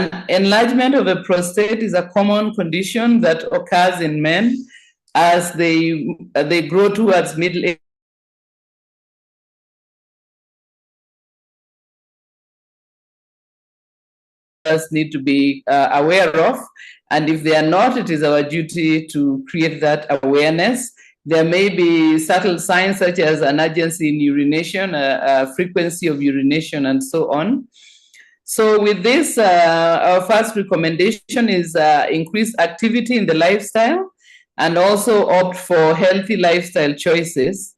And enlargement of the prostate is a common condition that occurs in men as they grow towards middle age. Need to be aware of, and if they are not, it is our duty to create that awareness. There may be subtle signs such as an urgency in urination, a frequency of urination, and so on. So with this, our first recommendation is increased activity in the lifestyle, and also opt for healthy lifestyle choices.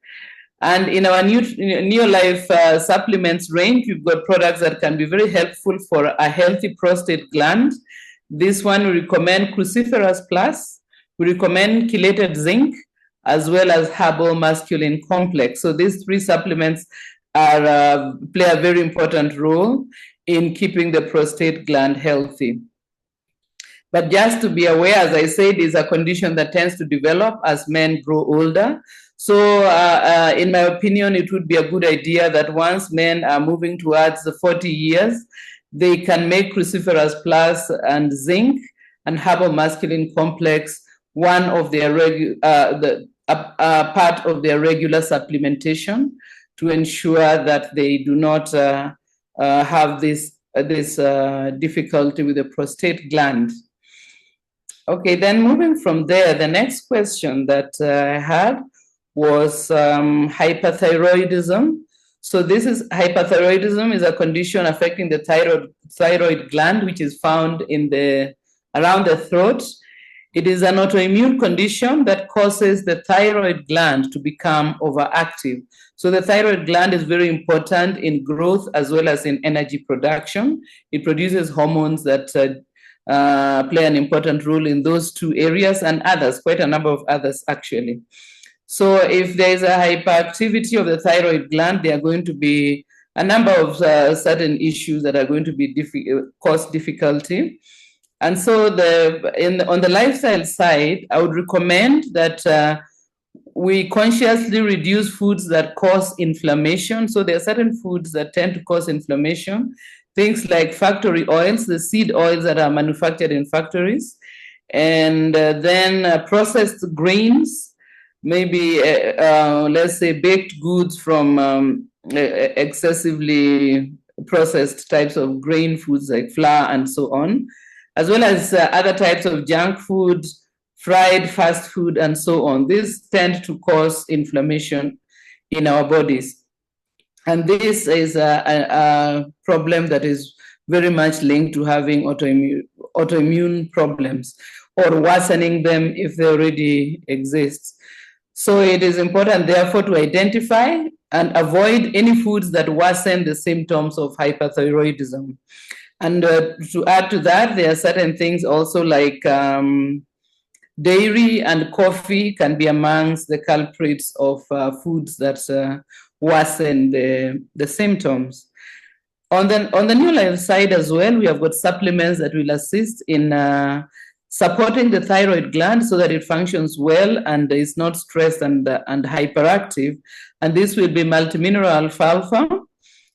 And in our Neolife supplements range, we've got products that can be very helpful for a healthy prostate gland. This one, we recommend Cruciferous Plus. We recommend chelated zinc, as well as herbal masculine complex. So these three supplements are play a very important role in keeping the prostate gland healthy. But just to be aware, as I said, is a condition that tends to develop as men grow older. So in my opinion, it would be a good idea that once men are moving towards the 40 years, they can make Cruciferous Plus and zinc and herbal masculine complex one of their part of their regular supplementation to ensure that they do not have this difficulty with the prostate gland. Okay, then moving from there, the next question that I had was hyperthyroidism. So this is hyperthyroidism is a condition affecting the thyroid gland, which is found in around the throat. It is an autoimmune condition that causes the thyroid gland to become overactive. So the thyroid gland is very important in growth as well as in energy production. It produces hormones that play an important role in those two areas, and others, quite a number of others actually. So if there is a hyperactivity of the thyroid gland, there are going to be a number of certain issues that are going to be cause difficulty. And so on the lifestyle side, I would recommend that we consciously reduce foods that cause inflammation. So there are certain foods that tend to cause inflammation, things like factory oils, the seed oils that are manufactured in factories, and then processed grains, maybe, let's say, baked goods from excessively processed types of grain foods like flour and so on, as well as other types of junk food, fried fast food, and so on. These tend to cause inflammation in our bodies. And this is a problem that is very much linked to having autoimmune problems or worsening them if they already exist. So it is important, therefore, to identify and avoid any foods that worsen the symptoms of hyperthyroidism. And to add to that, there are certain things also like dairy and coffee can be amongst the culprits of foods that worsen the symptoms. On the New Life side as well, we have got supplements that will assist in supporting the thyroid gland so that it functions well and is not stressed and hyperactive. And this will be multimineral alfalfa.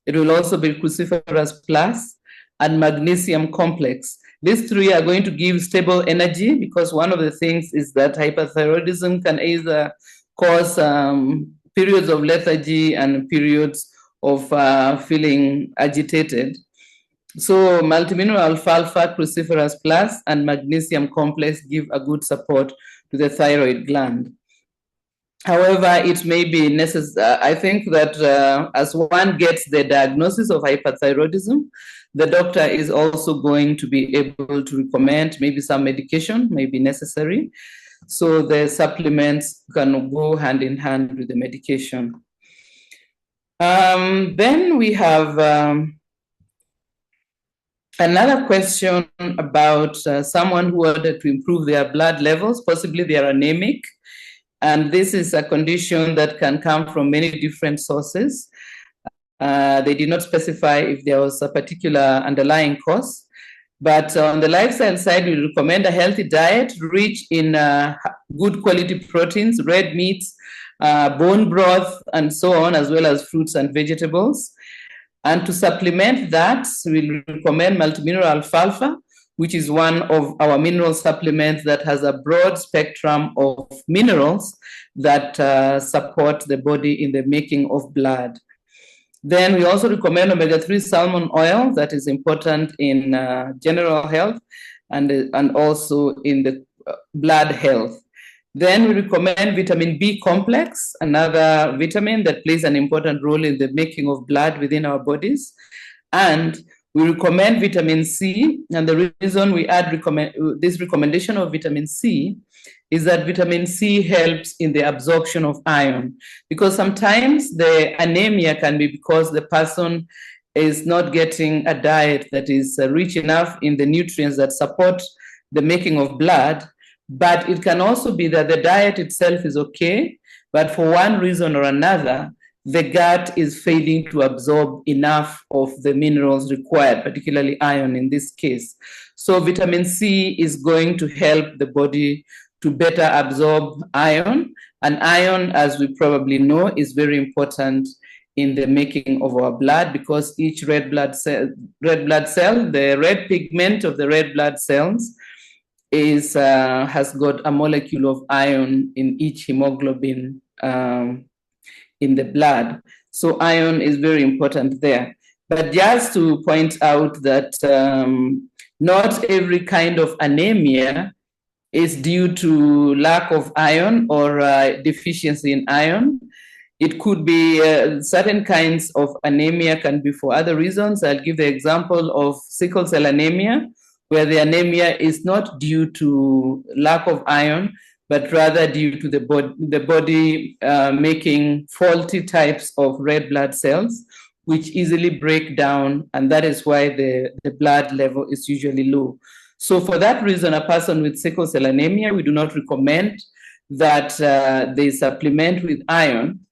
It will also be Cruciferous Plus and magnesium complex. These three are going to give stable energy, because one of the things is that hyperthyroidism can either cause periods of lethargy and periods of feeling agitated. So multimineral alfalfa, Cruciferous Plus, and magnesium complex give a good support to the thyroid gland. However, it may be necessary. I think that as one gets the diagnosis of hyperthyroidism, the doctor is also going to be able to recommend maybe some medication may be necessary. So the supplements can go hand in hand with the medication. Then we have another question about someone who wanted to improve their blood levels, possibly they are anemic. And this is a condition that can come from many different sources. They did not specify if there was a particular underlying cause. But on the lifestyle side, we recommend a healthy diet rich in good quality proteins, red meats, bone broth, and so on, as well as fruits and vegetables. And to supplement that, we'll recommend multimineral alfalfa, which is one of our mineral supplements that has a broad spectrum of minerals that support the body in the making of blood. Then we also recommend omega-3 salmon oil that is important in general health and also in the blood health. Then we recommend vitamin B complex, another vitamin that plays an important role in the making of blood within our bodies. And we recommend vitamin C, and the reason we add this recommendation of vitamin C is that vitamin C helps in the absorption of iron, because sometimes the anemia can be because the person is not getting a diet that is rich enough in the nutrients that support the making of blood. But it can also be that the diet itself is okay, but for one reason or another, the gut is failing to absorb enough of the minerals required, particularly iron in this case. So vitamin C is going to help the body to better absorb iron. And iron, as we probably know, is very important in the making of our blood, because each red blood cell, the red pigment of the red blood cells has got a molecule of iron in each hemoglobin in the blood. So iron is very important there. But just to point out that not every kind of anemia is due to lack of iron or deficiency in iron. It could be certain kinds of anemia can be for other reasons. I'll give the example of sickle cell anemia, where the anemia is not due to lack of iron, but rather due to the body making faulty types of red blood cells, which easily break down, and that is why the blood level is usually low. So for that reason, a person with sickle cell anemia, we do not recommend that they supplement with iron.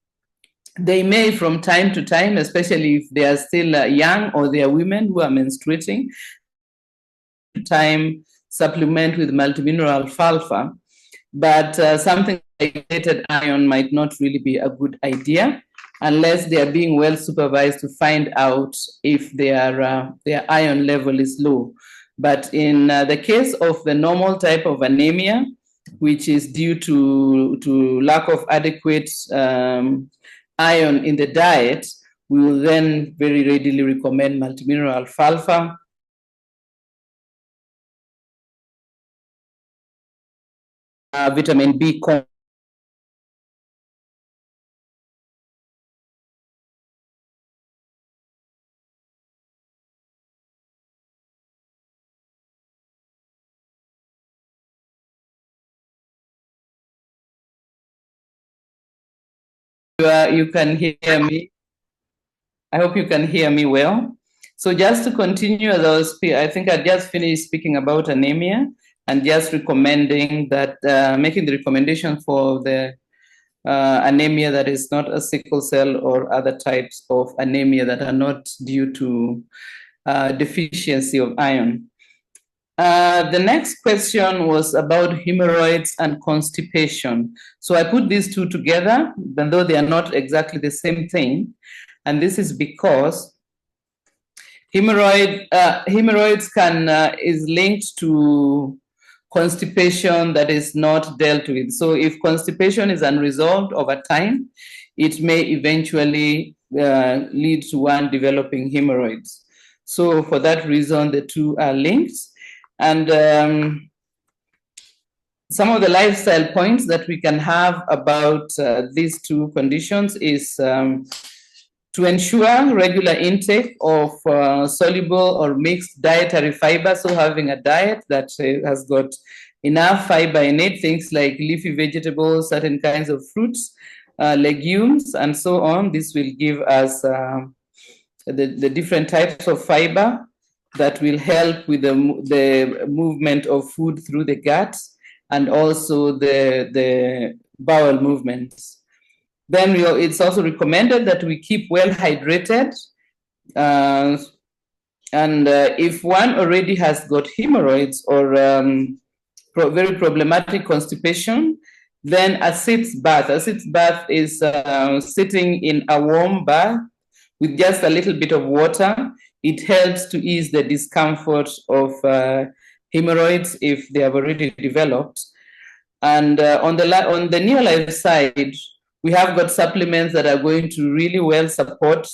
They may from time to time, especially if they are still young or they are women who are menstruating, time supplement with multimineral alfalfa, but something like nated iron might not really be a good idea unless they are being well supervised to find out if their iron level is low. But in the case of the normal type of anemia, which is due to lack of adequate iron in the diet, we will then very readily recommend multimineral alfalfa, vitamin B complex. You can hear me. I hope you can hear me well. So just to continue, as I was I think I just finished speaking about anemia and just recommending that, making the recommendation for the anemia that is not a sickle cell or other types of anemia that are not due to deficiency of iron. The next question was about hemorrhoids and constipation. So I put these two together, even though they are not exactly the same thing. And this is because hemorrhoids is linked to constipation that is not dealt with. So if constipation is unresolved over time, it may eventually lead to one developing hemorrhoids. So for that reason, the two are linked. And some of the lifestyle points that we can have about these two conditions is to ensure regular intake of soluble or mixed dietary fiber. So having a diet that has got enough fiber in it, things like leafy vegetables, certain kinds of fruits, legumes, and so on. This will give us the different types of fiber that will help with the movement of food through the gut and also the bowel movements. Then it's also recommended that we keep well hydrated. And if one already has got hemorrhoids or very problematic constipation, then a sitz bath. A sitz bath is sitting in a warm bath with just a little bit of water. It helps to ease the discomfort of hemorrhoids if they have already developed. And on the Neolife side, we have got supplements that are going to really well support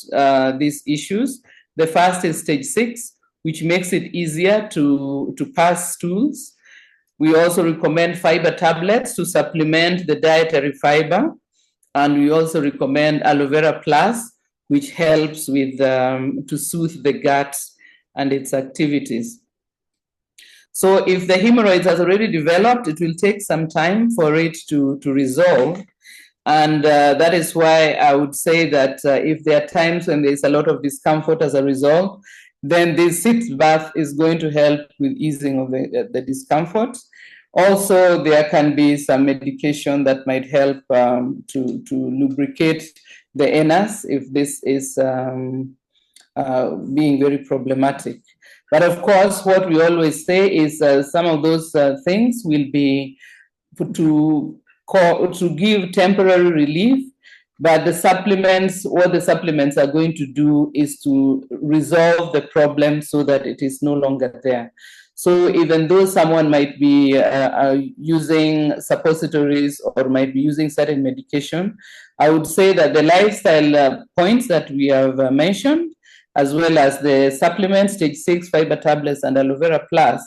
these issues. The first is stage 6, which makes it easier to pass stools. We also recommend fiber tablets to supplement the dietary fiber. And we also recommend aloe vera plus, which helps with to soothe the gut and its activities. So if the hemorrhoids has already developed, it will take some time for it to resolve. And that is why I would say that if there are times when there's a lot of discomfort as a result, then this sitz bath is going to help with easing of the discomfort. Also, there can be some medication that might help to lubricate the anus if this is being very problematic. But of course, what we always say is some of those things will be to give temporary relief, but the supplements, what the supplements are going to do is to resolve the problem so that it is no longer there. So even though someone might be using suppositories or might be using certain medication, I would say that the lifestyle points that we have mentioned, as well as the supplements, stage 6, fiber tablets, and aloe vera plus,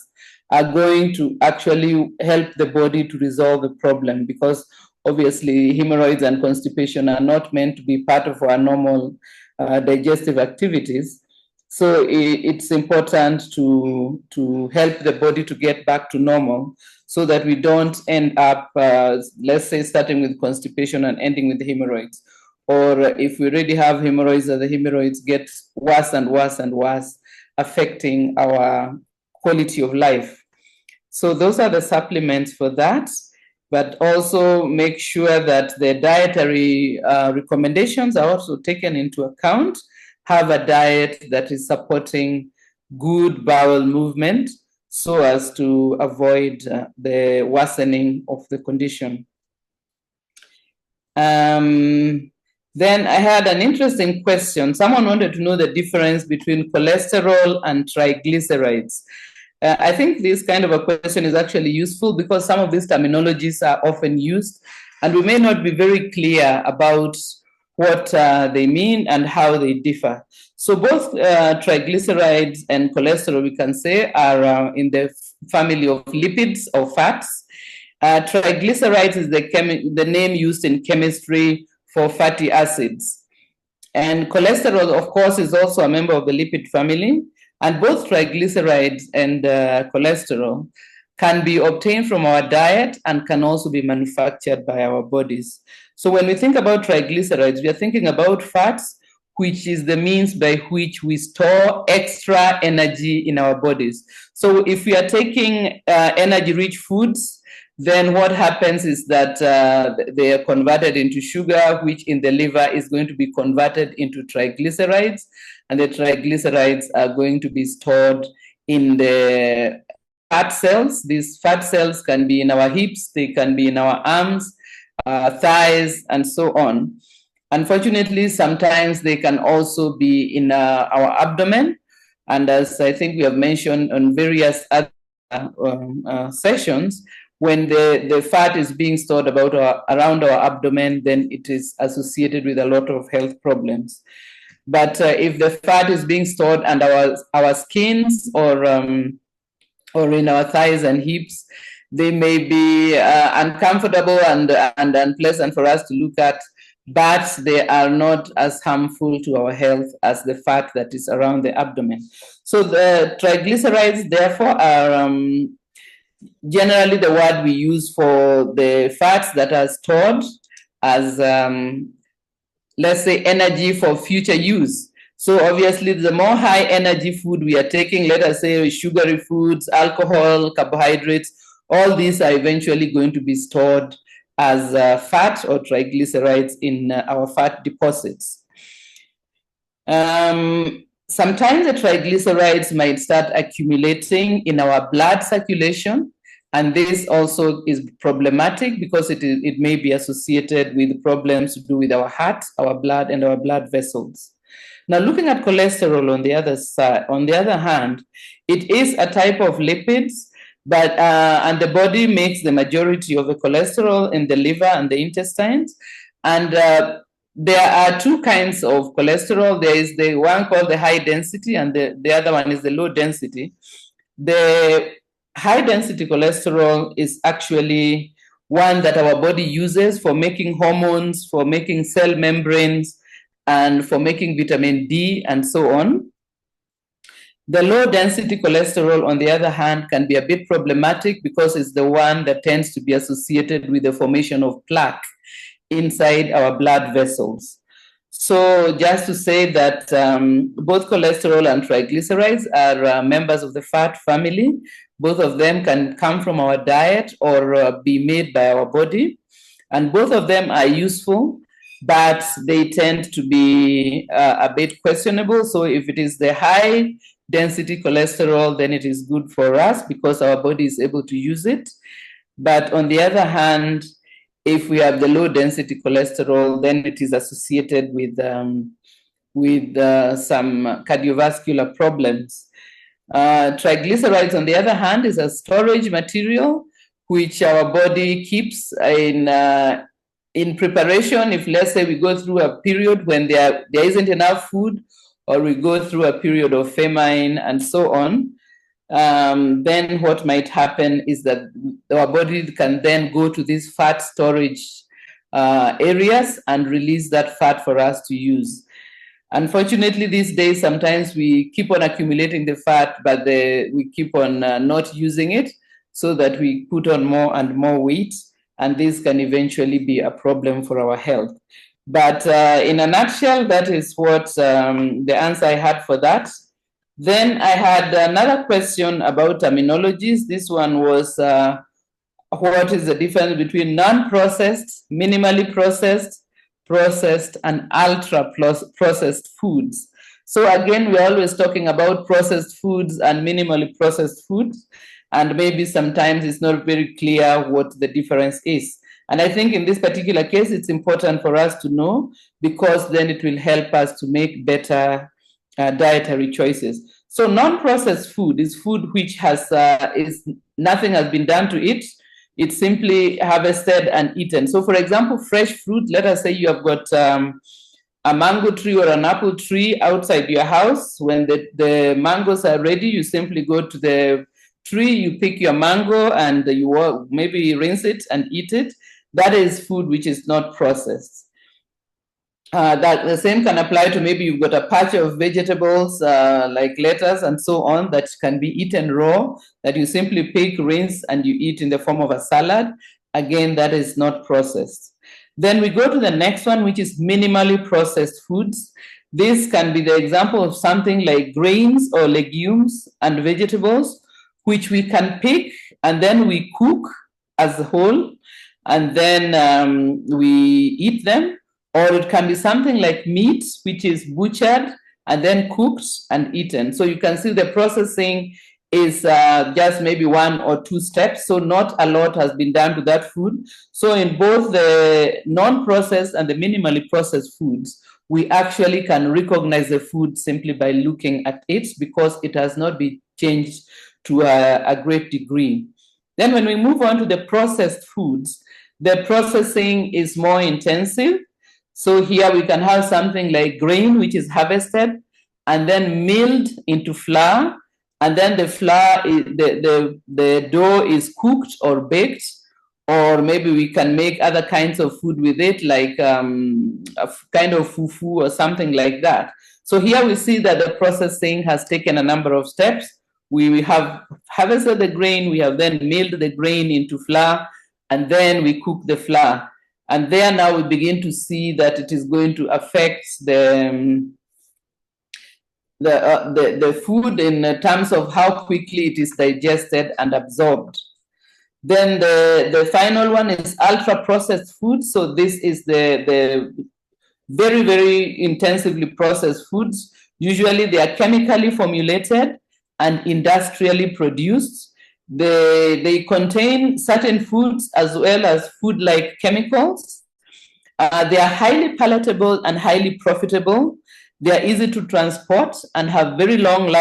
are going to actually help the body to resolve the problem, because obviously hemorrhoids and constipation are not meant to be part of our normal digestive activities. So it's important to help the body to get back to normal so that we don't end up, let's say, starting with constipation and ending with hemorrhoids. Or if we already have hemorrhoids, the hemorrhoids get worse and worse and worse, affecting our quality of life. So those are the supplements for that, but also make sure that the dietary recommendations are also taken into account. Have a diet that is supporting good bowel movement so as to avoid the worsening of the condition. Then I had an interesting question. Someone wanted to know the difference between cholesterol and triglycerides. I think this kind of a question is actually useful because some of these terminologies are often used and we may not be very clear about what they mean and how they differ. So both triglycerides and cholesterol, we can say, are in the family of lipids or fats. Triglycerides is the name used in chemistry for fatty acids. And cholesterol, of course, is also a member of the lipid family. And both triglycerides and cholesterol can be obtained from our diet and can also be manufactured by our bodies. So when we think about triglycerides, we are thinking about fats, which is the means by which we store extra energy in our bodies. So if we are taking energy-rich foods, then what happens is that they are converted into sugar, which in the liver is going to be converted into triglycerides, and the triglycerides are going to be stored in the fat cells. These fat cells can be in our hips, they can be in our arms, thighs, and so on. Unfortunately, sometimes they can also be in our abdomen, and as I think we have mentioned on various other sessions, when the fat is being stored around our abdomen, then it is associated with a lot of health problems. But if the fat is being stored under our skins or in our thighs and hips, they may be uncomfortable and unpleasant for us to look at, but they are not as harmful to our health as the fat that is around the abdomen. So the triglycerides, therefore, are generally the word we use for the fats that are stored as, let's say, energy for future use. So obviously, the more high energy food we are taking, let us say sugary foods, alcohol, carbohydrates, all these are eventually going to be stored as fat or triglycerides in our fat deposits. Sometimes the triglycerides might start accumulating in our blood circulation, and this also is problematic because it may be associated with problems to do with our heart, our blood, and our blood vessels. Now, looking at cholesterol on the other side, on the other hand, it is a type of lipids, but and the body makes the majority of the cholesterol in the liver and the intestines. And there are two kinds of cholesterol. There is the one called the high density, and the other one is the low density. The high density cholesterol is actually one that our body uses for making hormones, for making cell membranes, and for making vitamin D and so on. The low density cholesterol, on the other hand, can be a bit problematic because it's the one that tends to be associated with the formation of plaque inside our blood vessels. So just to say that both cholesterol and triglycerides are members of the fat family. Both of them can come from our diet or be made by our body. And both of them are useful, but they tend to be a bit questionable. So if it is the high density cholesterol, then it is good for us because our body is able to use it. But on the other hand, if we have the low density cholesterol, then it is associated with some cardiovascular problems. Triglycerides, on the other hand, is a storage material which our body keeps in preparation. If, let's say, we go through a period when there isn't enough food, or we go through a period of famine and so on, then what might happen is that our body can then go to these fat storage areas and release that fat for us to use. Unfortunately, these days, sometimes we keep on accumulating the fat, but we keep on not using it, so that we put on more and more weight, and this can eventually be a problem for our health. But in a nutshell, that is what the answer I had for that. Then I had another question about terminologies. This one was, what is the difference between non-processed, minimally processed, processed, and ultra-processed foods? So again, we're always talking about processed foods and minimally processed foods, and maybe sometimes it's not very clear what the difference is. And I think in this particular case, it's important for us to know, because then it will help us to make better dietary choices. So non-processed food is food which has nothing has been done to it. It's simply harvested and eaten. So for example, fresh fruit, let us say you have got a mango tree or an apple tree outside your house. When the mangoes are ready, you simply go to the tree, you pick your mango, and you maybe rinse it and eat it. That is food which is not processed. That the same can apply to maybe you've got a patch of vegetables like lettuce and so on that can be eaten raw, that you simply pick, rinse, and you eat in the form of a salad. Again, that is not processed. Then we go to the next one, which is minimally processed foods. This can be the example of something like grains or legumes and vegetables, which we can pick and then we cook as a whole, and then we eat them. Or it can be something like meat, which is butchered and then cooked and eaten. So you can see the processing is just maybe 1 or 2 steps. So not a lot has been done to that food. So in both the non-processed and the minimally processed foods, we actually can recognize the food simply by looking at it, because it has not been changed to a great degree. Then when we move on to the processed foods, the processing is more intensive. So here we can have something like grain, which is harvested and then milled into flour. And then the flour, the dough is cooked or baked, or maybe we can make other kinds of food with it, like a kind of fufu or something like that. So here we see that the processing has taken a number of steps. We have harvested the grain, we have then milled the grain into flour, and then we cook the flour. And there now we begin to see that it is going to affect the food in terms of how quickly it is digested and absorbed. Then the final one is ultra-processed food. So this is the very, very intensively processed foods. Usually they are chemically formulated and industrially produced. They contain certain foods as well as food-like chemicals. They are highly palatable and highly profitable. They are easy to transport and have very long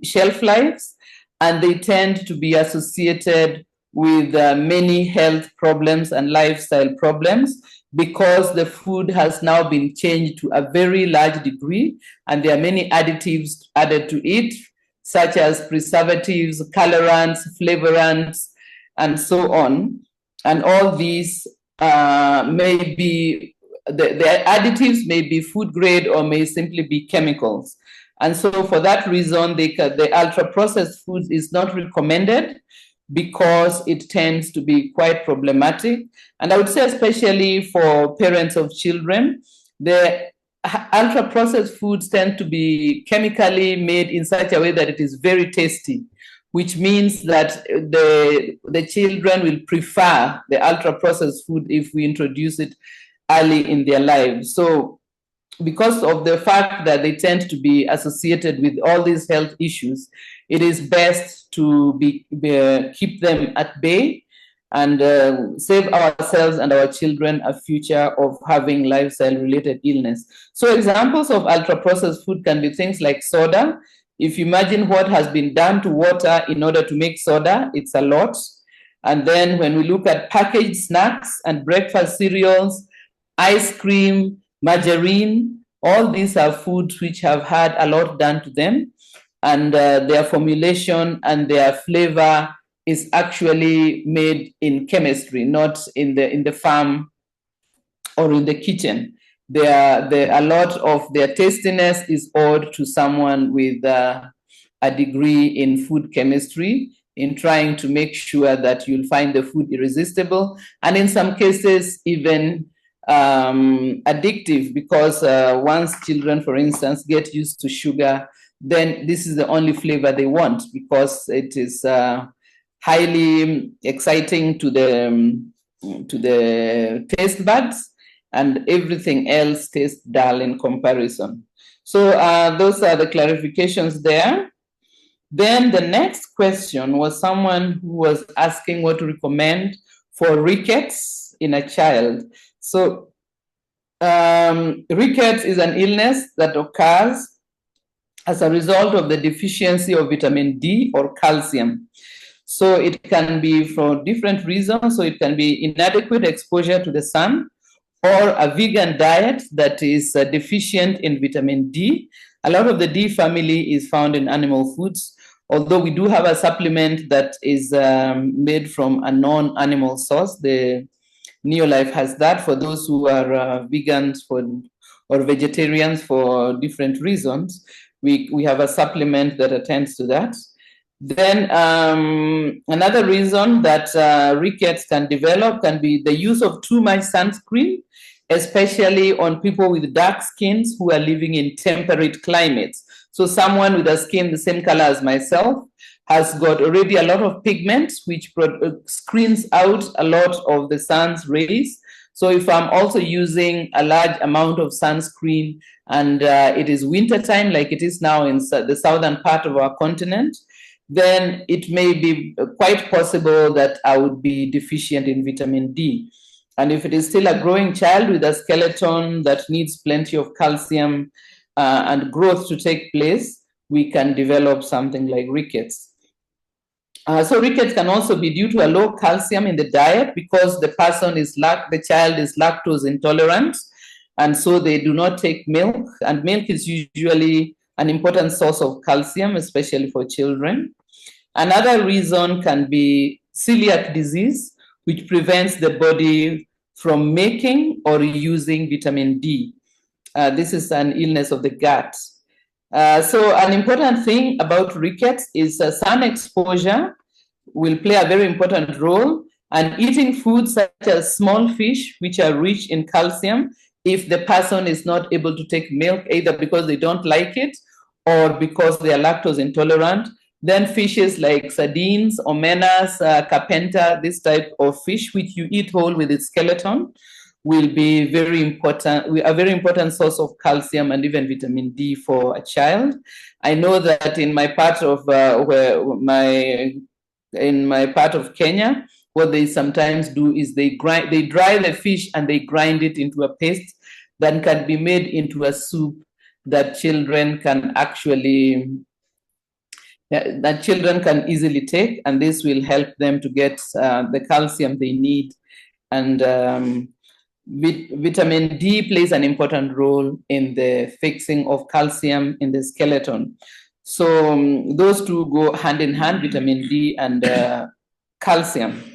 shelf lives, and they tend to be associated with many health problems and lifestyle problems because the food has now been changed to a very large degree, and there are many additives added to it, such as preservatives, colorants, flavorants, and so on. And all these may be, the additives may be food grade or may simply be chemicals. And so for that reason, the ultra-processed food is not recommended because it tends to be quite problematic. And I would say especially for parents of children, the ultra-processed foods tend to be chemically made in such a way that it is very tasty, which means that the children will prefer the ultra-processed food if we introduce it early in their lives. So because of the fact that they tend to be associated with all these health issues, it is best to keep them at bay and save ourselves and our children a future of having lifestyle-related illness. So examples of ultra-processed food can be things like soda. If you imagine what has been done to water in order to make soda, it's a lot. And then when we look at packaged snacks and breakfast cereals, ice cream, margarine, all these are foods which have had a lot done to them, and their formulation and their flavor is actually made in chemistry, not in the farm or in the kitchen. A lot of their tastiness is owed to someone with a degree in food chemistry, in trying to make sure that you'll find the food irresistible, and in some cases even addictive, because once children, for instance, get used to sugar, then this is the only flavor they want because it is highly exciting to the taste buds, and everything else tastes dull in comparison. So those are the clarifications there. Then the next question was someone who was asking what to recommend for rickets in a child. So rickets is an illness that occurs as a result of the deficiency of vitamin D or calcium. So it can be for different reasons. So it can be inadequate exposure to the sun, or a vegan diet that is deficient in vitamin D. A lot of the D family is found in animal foods, although we do have a supplement that is made from a non-animal source. The Neolife has that for those who are vegans or vegetarians for different reasons. We have a supplement that attends to that. Then another reason that rickets can develop can be the use of too much sunscreen, especially on people with dark skins who are living in temperate climates. So someone with a skin the same color as myself has got already a lot of pigment, which screens out a lot of the sun's rays. So if I'm also using a large amount of sunscreen and it is wintertime, like it is now in the southern part of our continent, then it may be quite possible that I would be deficient in vitamin D. And if it is still a growing child with a skeleton that needs plenty of calcium and growth to take place, we can develop something like rickets. So rickets can also be due to a low calcium in the diet because the child is lactose intolerant, and so they do not take milk. And milk is usually an important source of calcium, especially for children. Another reason can be celiac disease, which prevents the body from making or using vitamin D. This is an illness of the gut. So an important thing about rickets is sun exposure will play a very important role, and eating foods such as small fish, which are rich in calcium, if the person is not able to take milk, either because they don't like it or because they are lactose intolerant, then fishes like sardines, omenas, carpenter, this type of fish, which you eat whole with its skeleton, will be very important, a very important source of calcium and even vitamin D for a child. I know that in my part of part of Kenya, what they sometimes do is they dry the fish and they grind it into a paste that can be made into a soup that children can actually that children can easily take, and this will help them to get the calcium they need. And vitamin D plays an important role in the fixing of calcium in the skeleton. So those two go hand in hand, vitamin D and calcium.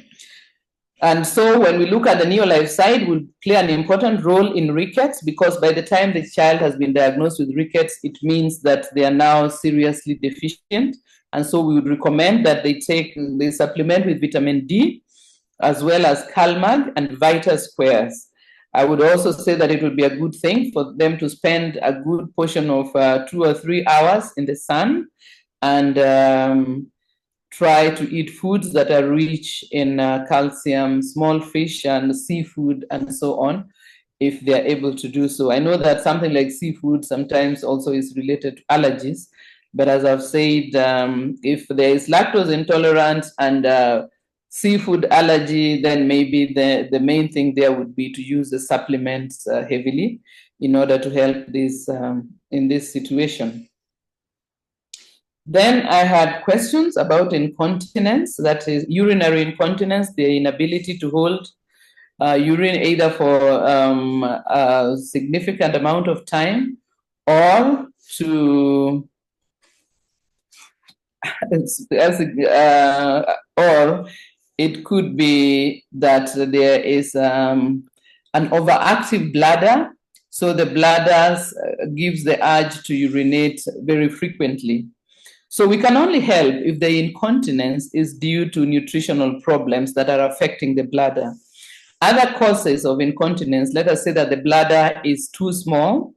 And so when we look at the neolife side, will play an important role in rickets, because by the time the child has been diagnosed with rickets, it means that they are now seriously deficient. And so we would recommend that they supplement with vitamin D, as well as CalMag and Vita Squares. I would also say that it would be a good thing for them to spend a good portion of 2 or 3 hours in the sun, and try to eat foods that are rich in calcium, small fish and seafood and so on, if they're able to do so. I know that something like seafood sometimes also is related to allergies, but as I've said, if there is lactose intolerance and seafood allergy, then maybe the main thing there would be to use the supplements heavily in order to help this in this situation. Then I had questions about incontinence, that is urinary incontinence, the inability to hold urine either for a significant amount of time, or to or it could be that there is an overactive bladder, so the bladder gives the urge to urinate very frequently. So we can only help if the incontinence is due to nutritional problems that are affecting the bladder. Other causes of incontinence, let us say that the bladder is too small,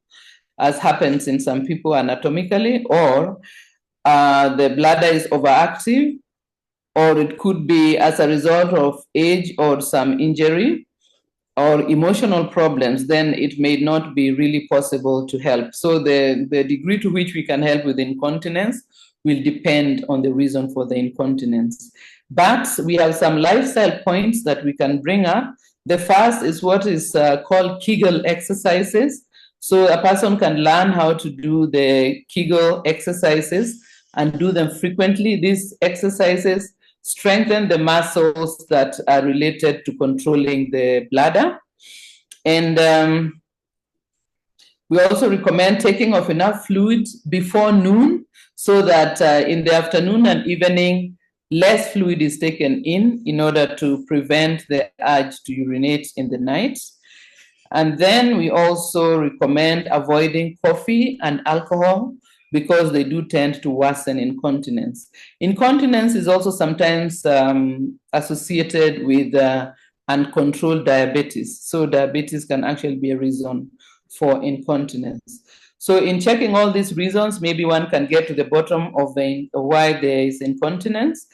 as happens in some people anatomically, or the bladder is overactive, or it could be as a result of age or some injury or emotional problems, then it may not be really possible to help. So the degree to which we can help with incontinence will depend on the reason for the incontinence. But we have some lifestyle points that we can bring up. The first is what is called Kegel exercises. So a person can learn how to do the Kegel exercises and do them frequently. These exercises strengthen the muscles that are related to controlling the bladder. And we also recommend taking of enough fluid before noon, so that in the afternoon and evening, less fluid is taken in order to prevent the urge to urinate in the night. And then we also recommend avoiding coffee and alcohol, because they do tend to worsen incontinence. Incontinence is also sometimes associated with uncontrolled diabetes. So diabetes can actually be a reason for incontinence. So in checking all these reasons, maybe one can get to the bottom of why there is incontinence.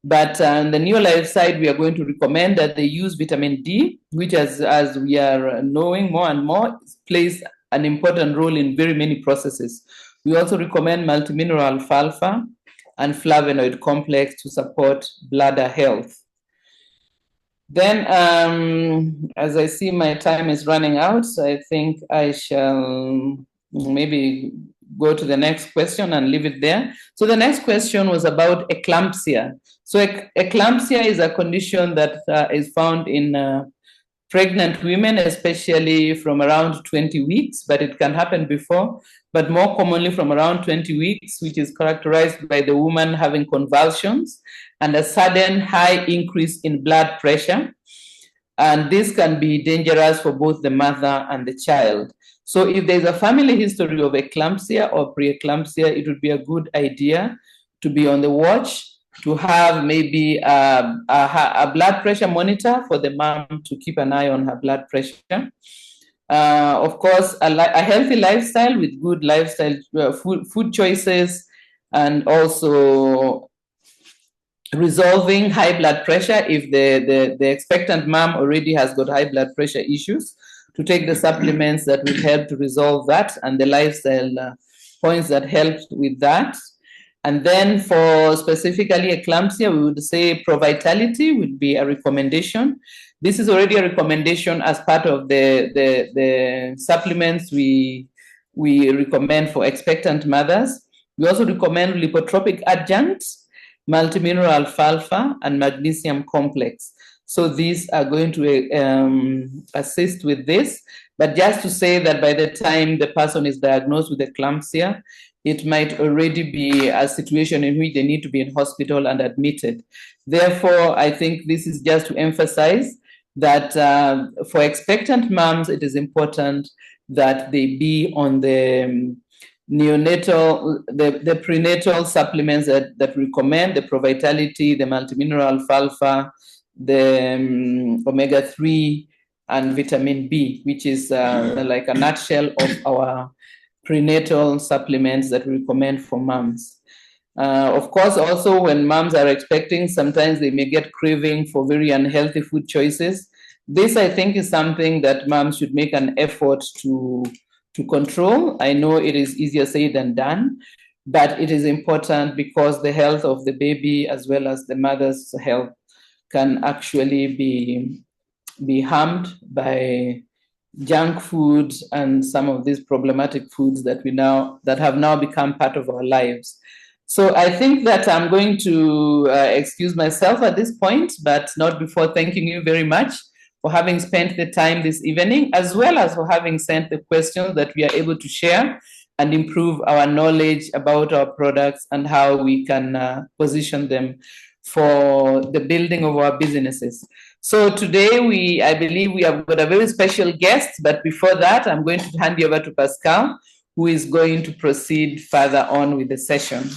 But on the neolife side, we are going to recommend that they use vitamin D, which as we are knowing more and more, plays an important role in very many processes. We also recommend multimineral alfalfa and flavonoid complex to support bladder health. Then, as I see my time is running out, so I think I shall maybe go to the next question and leave it there. So the next question was about eclampsia. So eclampsia is a condition that is found in pregnant women, especially from around 20 weeks, but it can happen before, but more commonly from around 20 weeks, which is characterized by the woman having convulsions and a sudden high increase in blood pressure. And this can be dangerous for both the mother and the child. So if there's a family history of eclampsia or preeclampsia, it would be a good idea to be on the watch, to have maybe a blood pressure monitor for the mom to keep an eye on her blood pressure. Of course, a healthy lifestyle with good lifestyle food choices, and also resolving high blood pressure if the expectant mom already has got high blood pressure issues, to take the supplements that will help to resolve that, and the lifestyle points that help with that. And then for specifically eclampsia, we would say Pro-Vitality would be a recommendation. This is already a recommendation as part of the supplements we we recommend for expectant mothers. We also recommend lipotropic adjuncts, multimineral alfalfa, and magnesium complex. So these are going to assist with this. But just to say that by the time the person is diagnosed with eclampsia, it might already be a situation in which they need to be in hospital and admitted. Therefore, I think this is just to emphasize that for expectant moms, it is important that they be on the neonatal, the prenatal supplements that we recommend, the Provitality, the multimineral alfalfa, the omega-3, and vitamin B, which is like a nutshell of our prenatal supplements that we recommend for moms. Of course, also when moms are expecting, sometimes they may get craving for very unhealthy food choices. This, I think, is something that moms should make an effort to control. I know it is easier said than done, but it is important because the health of the baby as well as the mother's health can actually be harmed by junk food and some of these problematic foods that have now become part of our lives. So I think that I'm going to excuse myself at this point, but not before thanking you very much for having spent the time this evening, as well as for having sent the questions that we are able to share and improve our knowledge about our products and how we can position them for the building of our businesses. So today, I believe we have got a very special guest, but before that, I'm going to hand you over to Pascal, who is going to proceed further on with the session.